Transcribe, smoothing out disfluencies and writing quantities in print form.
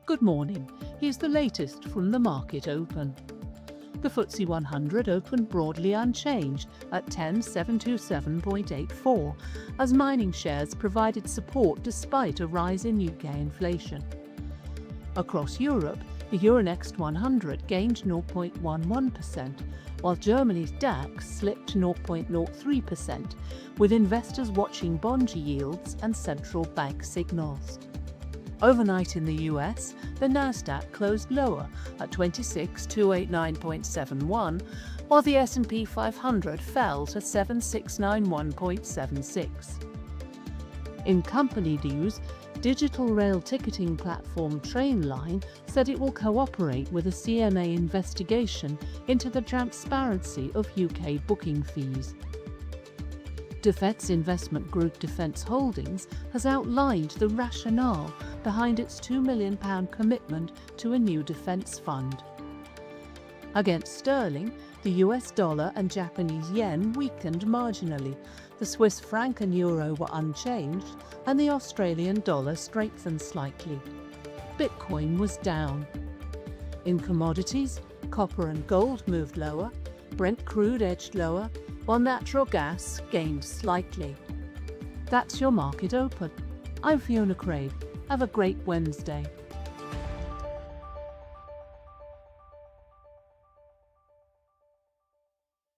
Good morning. Here's the latest from the market open. The FTSE100 opened broadly unchanged at 10,727.84 as mining shares provided support despite a rise in UK inflation. Across Europe, the Euronext 100 gained 0.11%, while Germany's DAX slipped 0.03%, with investors watching bond yields and central bank signals. Overnight in the US, the Nasdaq closed lower at 26,289.71, while the S&P 500 fell to 7,691.76. In company news, digital rail ticketing platform Trainline said it will cooperate with a CMA investigation into the transparency of UK booking fees. Defence investment group Defence Holdings has outlined the rationale behind its £2 million commitment to a new defence fund. Against sterling, the US dollar and Japanese yen weakened marginally, the Swiss franc and euro were unchanged, and the Australian dollar strengthened slightly. Bitcoin was down. In commodities, copper and gold moved lower, Brent crude edged lower, while natural gas gained slightly. That's your market open. I'm Fiona Craig. Have a great Wednesday.